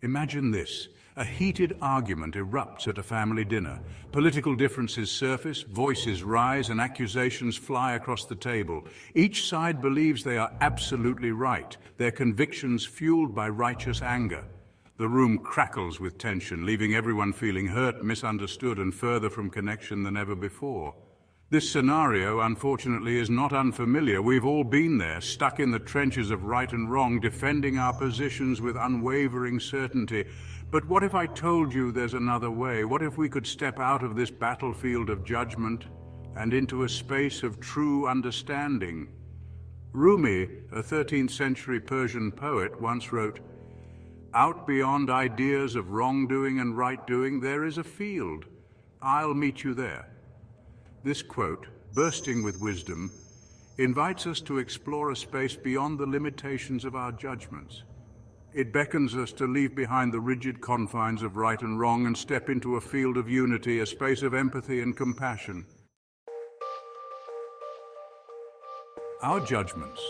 Imagine this. A heated argument erupts at a family dinner. Political differences surface, voices rise, and accusations fly across the table. Each side believes they are absolutely right, their convictions fueled by righteous anger. The room crackles with tension, leaving everyone feeling hurt, misunderstood, and further from connection than ever before. This scenario, unfortunately, is not unfamiliar. We've all been there, stuck in the trenches of right and wrong, defending our positions with unwavering certainty. But what if I told you there's another way? What if we could step out of this battlefield of judgment and into a space of true understanding? Rumi, a 13th century Persian poet, once wrote, "Out beyond ideas of wrongdoing and right-doing, there is a field. I'll meet you there." This quote, bursting with wisdom, invites us to explore a space beyond the limitations of our judgments. It beckons us to leave behind the rigid confines of right and wrong and step into a field of unity, a space of empathy and compassion. Our judgments,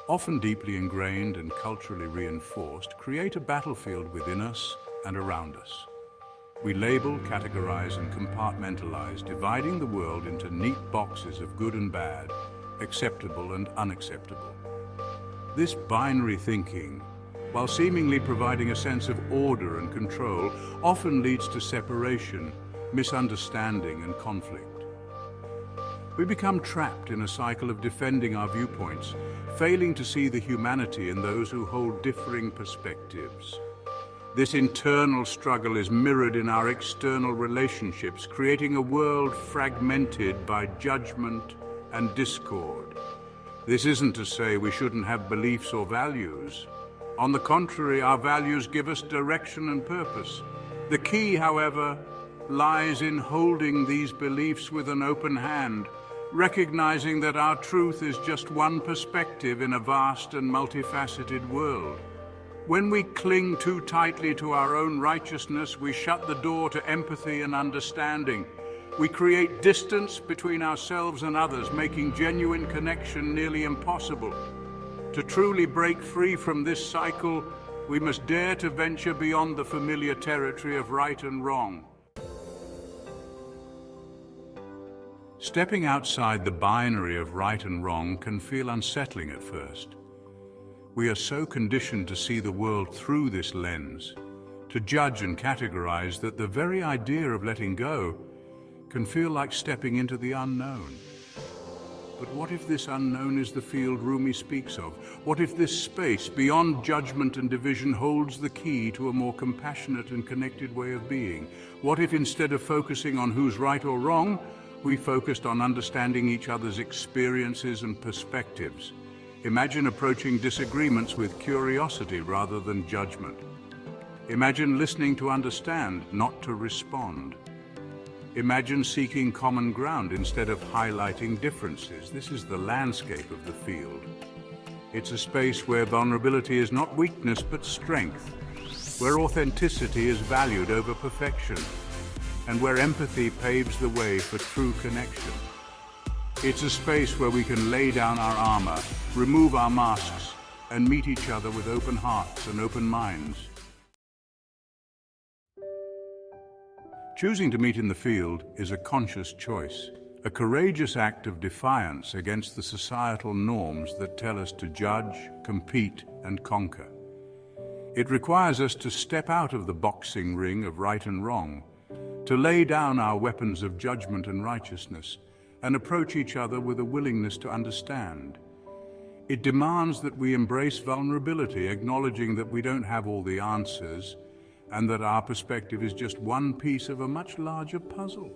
often deeply ingrained and culturally reinforced, create a battlefield within us and around us. We label, categorize, and compartmentalize, dividing the world into neat boxes of good and bad, acceptable and unacceptable. This binary thinking, while seemingly providing a sense of order and control, often leads to separation, misunderstanding, and conflict. We become trapped in a cycle of defending our viewpoints, failing to see the humanity in those who hold differing perspectives. This internal struggle is mirrored in our external relationships, creating a world fragmented by judgment and discord. This isn't to say we shouldn't have beliefs or values. On the contrary, our values give us direction and purpose. The key, however, lies in holding these beliefs with an open hand, recognizing that our truth is just one perspective in a vast and multifaceted world. When we cling too tightly to our own righteousness, we shut the door to empathy and understanding. We create distance between ourselves and others, making genuine connection nearly impossible. To truly break free from this cycle, we must dare to venture beyond the familiar territory of right and wrong. Stepping outside the binary of right and wrong can feel unsettling at first. We are so conditioned to see the world through this lens, to judge and categorize, that the very idea of letting go can feel like stepping into the unknown. But what if this unknown is the field Rumi speaks of? What if this space, beyond judgment and division, holds the key to a more compassionate and connected way of being? What if, instead of focusing on who's right or wrong, we focused on understanding each other's experiences and perspectives? Imagine approaching disagreements with curiosity rather than judgment. Imagine listening to understand, not to respond. Imagine seeking common ground instead of highlighting differences. This is the landscape of the field. It's a space where vulnerability is not weakness but strength, where authenticity is valued over perfection, and where empathy paves the way for true connection. It's a space where we can lay down our armor, remove our masks, and meet each other with open hearts and open minds. Choosing to meet in the field is a conscious choice, a courageous act of defiance against the societal norms that tell us to judge, compete, and conquer. It requires us to step out of the boxing ring of right and wrong, to lay down our weapons of judgment and righteousness, and approach each other with a willingness to understand. It demands that we embrace vulnerability, acknowledging that we don't have all the answers, and that our perspective is just one piece of a much larger puzzle.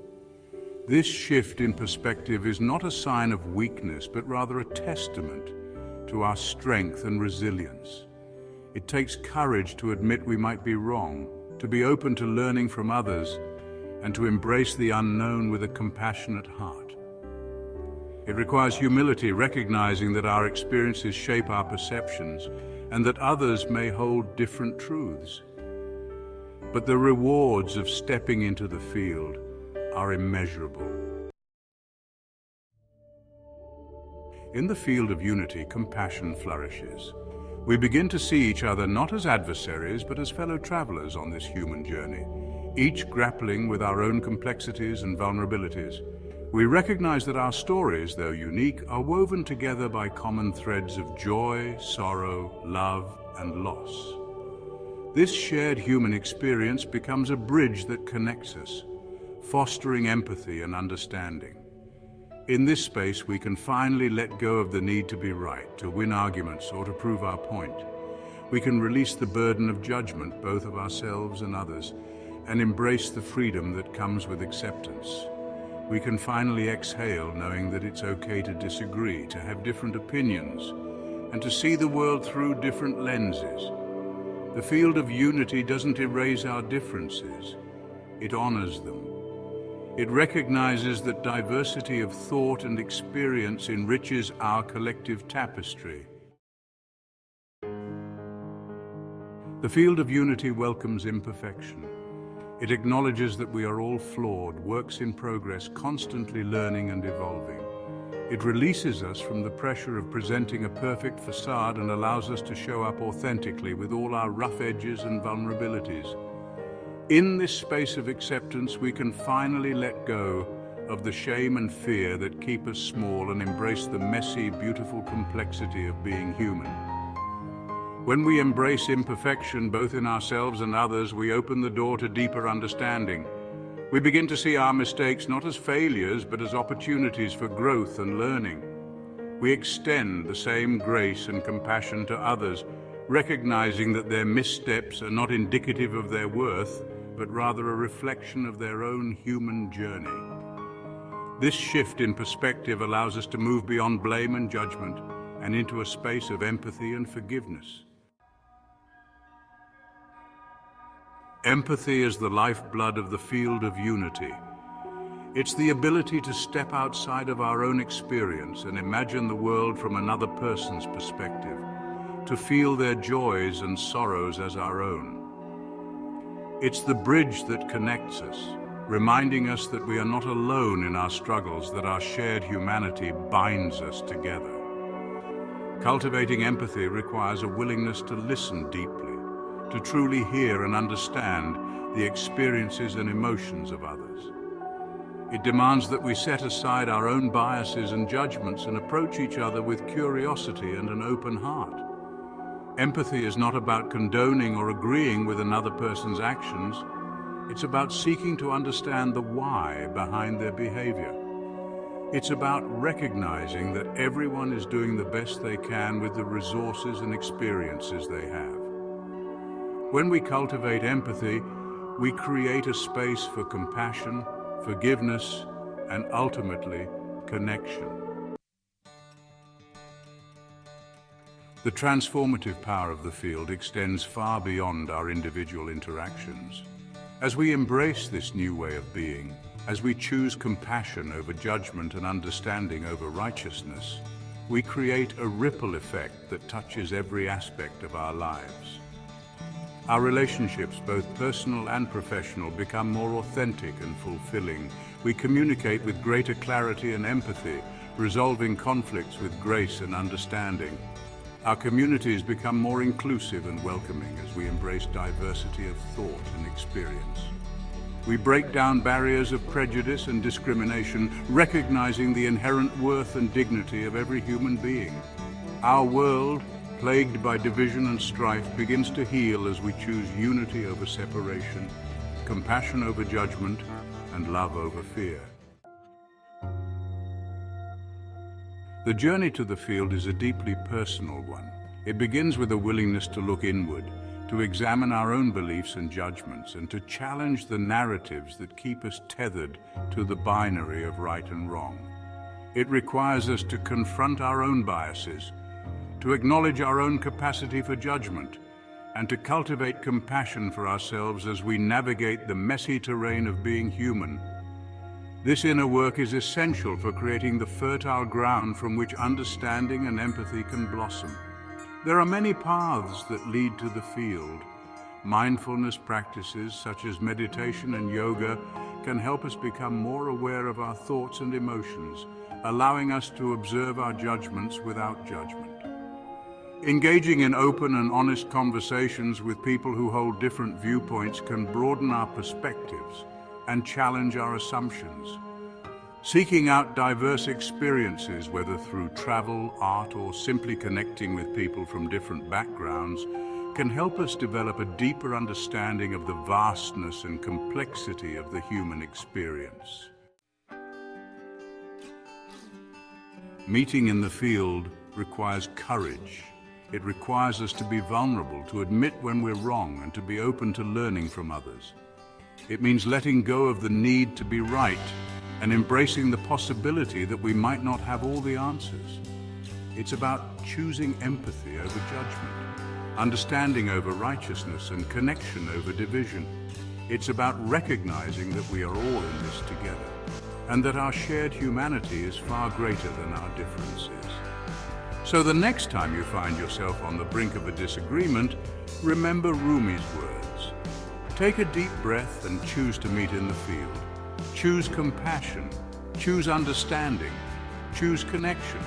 This shift in perspective is not a sign of weakness, but rather a testament to our strength and resilience. It takes courage to admit we might be wrong, to be open to learning from others, and to embrace the unknown with a compassionate heart. It requires humility, recognizing that our experiences shape our perceptions, and that others may hold different truths. But the rewards of stepping into the field are immeasurable. In the field of unity, compassion flourishes. We begin to see each other not as adversaries, but as fellow travelers on this human journey, each grappling with our own complexities and vulnerabilities. We recognize that our stories, though unique, are woven together by common threads of joy, sorrow, love, and loss. This shared human experience becomes a bridge that connects us, fostering empathy and understanding. In this space, we can finally let go of the need to be right, to win arguments, or to prove our point. We can release the burden of judgment, both of ourselves and others, and embrace the freedom that comes with acceptance. We can finally exhale knowing that it's okay to disagree, to have different opinions, and to see the world through different lenses. The field of unity doesn't erase our differences, it honors them. It recognizes that diversity of thought and experience enriches our collective tapestry. The field of unity welcomes imperfection. It acknowledges that we are all flawed, works in progress, constantly learning and evolving. It releases us from the pressure of presenting a perfect facade and allows us to show up authentically with all our rough edges and vulnerabilities. In this space of acceptance, we can finally let go of the shame and fear that keep us small and embrace the messy, beautiful complexity of being human. When we embrace imperfection, both in ourselves and others, we open the door to deeper understanding. We begin to see our mistakes not as failures, but as opportunities for growth and learning. We extend the same grace and compassion to others, recognizing that their missteps are not indicative of their worth, but rather a reflection of their own human journey. This shift in perspective allows us to move beyond blame and judgment and into a space of empathy and forgiveness. Empathy is the lifeblood of the field of unity. It's the ability to step outside of our own experience and imagine the world from another person's perspective, to feel their joys and sorrows as our own. It's the bridge that connects us, reminding us that we are not alone in our struggles, that our shared humanity binds us together. Cultivating empathy requires a willingness to listen deeply, to truly hear and understand the experiences and emotions of others. It demands that we set aside our own biases and judgments and approach each other with curiosity and an open heart. Empathy is not about condoning or agreeing with another person's actions. It's about seeking to understand the why behind their behavior. It's about recognizing that everyone is doing the best they can with the resources and experiences they have. When we cultivate empathy, we create a space for compassion, forgiveness, and ultimately, connection. The transformative power of the field extends far beyond our individual interactions. As we embrace this new way of being, as we choose compassion over judgment and understanding over righteousness, we create a ripple effect that touches every aspect of our lives. Our relationships, both personal and professional, become more authentic and fulfilling. We communicate with greater clarity and empathy, resolving conflicts with grace and understanding. Our communities become more inclusive and welcoming as we embrace diversity of thought and experience. We break down barriers of prejudice and discrimination, recognizing the inherent worth and dignity of every human being. Our world, plagued by division and strife, begins to heal as we choose unity over separation, compassion over judgment, and love over fear. The journey to the field is a deeply personal one. It begins with a willingness to look inward, to examine our own beliefs and judgments, and to challenge the narratives that keep us tethered to the binary of right and wrong. It requires us to confront our own biases, to acknowledge our own capacity for judgment, and to cultivate compassion for ourselves as we navigate the messy terrain of being human. This inner work is essential for creating the fertile ground from which understanding and empathy can blossom. There are many paths that lead to the field, Mindfulness practices such as meditation and yoga can help us become more aware of our thoughts and emotions, allowing us to observe our judgments without judgment. Engaging in open and honest conversations with people who hold different viewpoints can broaden our perspectives and challenge our assumptions. Seeking out diverse experiences, whether through travel, art, or simply connecting with people from different backgrounds, can help us develop a deeper understanding of the vastness and complexity of the human experience. Meeting in the field requires courage. It requires us to be vulnerable, to admit when we're wrong, and to be open to learning from others. It means letting go of the need to be right and embracing the possibility that we might not have all the answers. It's about choosing empathy over judgment, understanding over righteousness, and connection over division. It's about recognizing that we are all in this together, and that our shared humanity is far greater than our differences. So the next time you find yourself on the brink of a disagreement, remember Rumi's words. Take a deep breath and choose to meet in the field. Choose compassion, choose understanding, choose connection.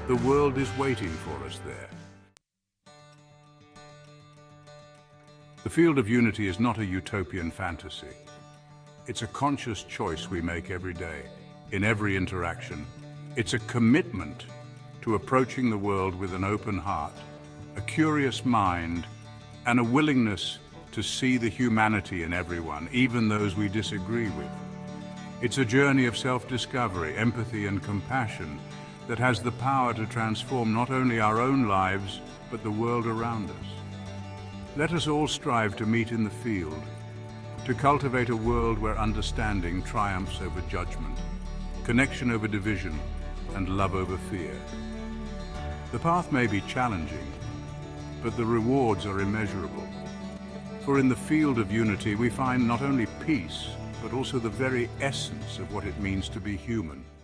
The world is waiting for us there. The field of unity is not a utopian fantasy. It's a conscious choice we make every day, in every interaction. It's a commitment to approaching the world with an open heart, a curious mind, and a willingness to see the humanity in everyone, even those we disagree with. It's a journey of self-discovery, empathy, and compassion that has the power to transform not only our own lives, but the world around us. Let us all strive to meet in the field, to cultivate a world where understanding triumphs over judgment, connection over division, and love over fear. The path may be challenging, but the rewards are immeasurable. For in the field of unity, we find not only peace, but also the very essence of what it means to be human.